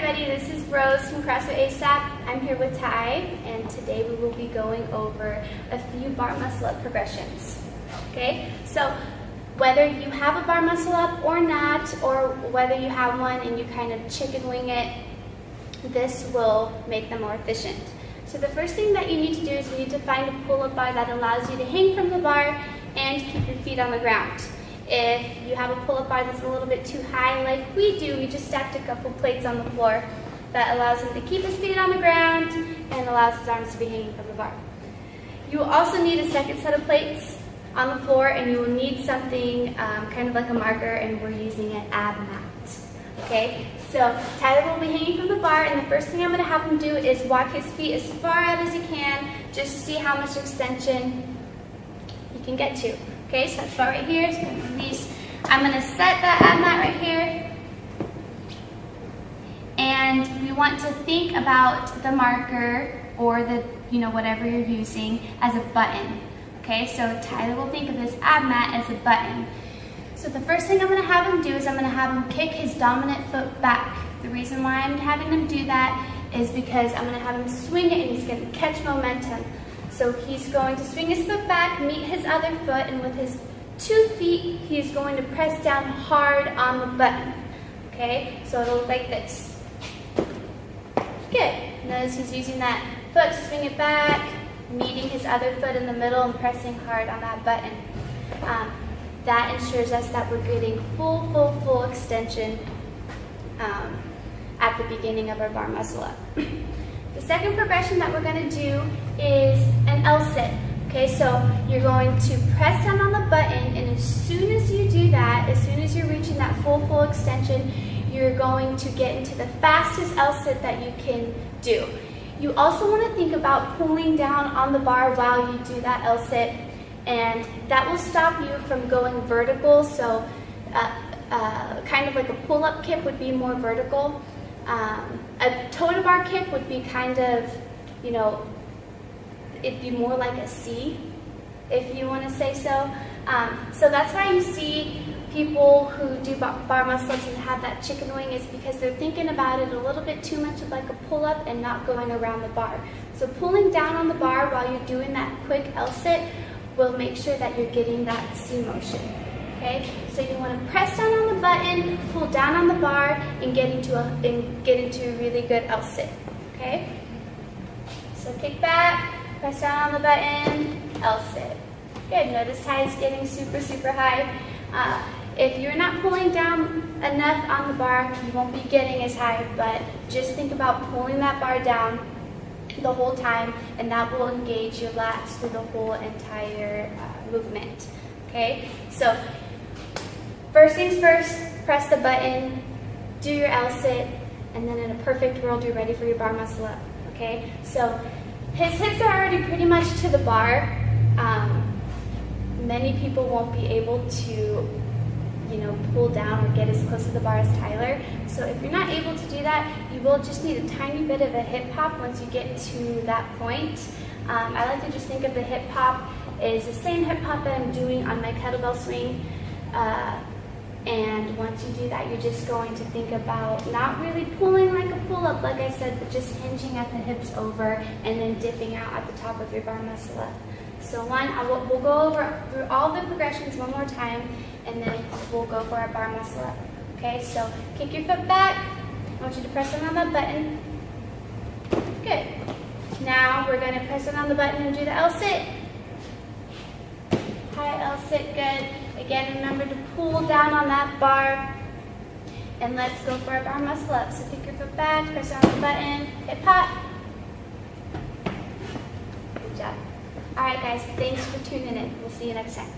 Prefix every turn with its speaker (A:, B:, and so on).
A: everybody, this is Rose from CrossFit ASAP. I'm here with Ty, and today we will be going over a few bar muscle up progressions. Okay, so whether you have a bar muscle up or not, or whether you have one and you kind of chicken wing it, this will make them more efficient. So the first thing that you need to do is you need to find a pull-up bar that allows you to hang from the bar and keep your feet on the ground. If you have a pull-up bar that's a little bit too high like we do, we just stacked a couple plates on the floor that allows him to keep his feet on the ground and allows his arms to be hanging from the bar. You will also need a second set of plates on the floor, and you will need something kind of like a marker, and we're using an ab mat. Okay, so Tyler will be hanging from the bar, and the first thing I'm going to have him do is walk his feet as far out as he can just to see how much extension he can get to. Okay, so that's about right here. So I'm going to set that ab mat right here. And we want to think about the marker or the, whatever you're using as a button. Okay, so Tyler will think of this ab mat as a button. So the first thing I'm going to have him do is I'm going to have him kick his dominant foot back. The reason why I'm having him do that is because I'm going to have him swing it and he's going to catch momentum. So he's going to swing his foot back, meet his other foot, and with his 2 feet, he's going to press down hard on the button. Okay, so it'll look like this. Good. Notice he's using that foot to swing it back, meeting his other foot in the middle and pressing hard on that button. That ensures us that we're getting full extension at the beginning of our bar muscle up. The second progression that we're going to do is an L-sit. Okay, so you're going to press down on the button, and as soon as you do that, as soon as you're reaching that full extension, you're going to get into the fastest L-sit that you can do. You also want to think about pulling down on the bar while you do that L-sit, and that will stop you from going vertical. So kind of like a pull-up kick would be more vertical. A toe-to-bar kick would be kind of, it'd be more like a C, if you want to say so. So that's why you see people who do bar muscle-ups and have that chicken wing, is because they're thinking about it a little bit too much of like a pull-up and not going around the bar. So pulling down on the bar while you're doing that quick L-sit will make sure that you're getting that C motion. Okay, so you want to press down on the button, pull down on the bar, and get into a really good L-sit. Okay, so kick back, press down on the button, L-sit. Good. Notice Ty is getting super high. If you're not pulling down enough on the bar, you won't be getting as high. But just think about pulling that bar down the whole time, and that will engage your lats through the whole entire movement. Okay, so first things first, press the button, do your L-sit, and then in a perfect world, you're ready for your bar muscle up. Okay, so his hips are already pretty much to the bar. Many people won't be able to, pull down or get as close to the bar as Tyler. So if you're not able to do that, you will just need a tiny bit of a hip hop once you get to that point. I like to just think of the hip hop as the same hip hop that I'm doing on my kettlebell swing. And once you do that, you're just going to think about not really pulling like a pull-up, like I said, but just hinging at the hips over and then dipping out at the top of your bar muscle up. So we'll go over through all the progressions one more time, and then we'll go for our bar muscle up. Okay, so kick your foot back. I want you to press down on that button. Good. Now we're going to press down on the button and do the L-sit. High L-sit, good. Again, remember to pull down on that bar, and let's go for our bar muscle up. So kick your foot back, press down on the button, hip hop. Good job. All right, guys, thanks for tuning in. We'll see you next time.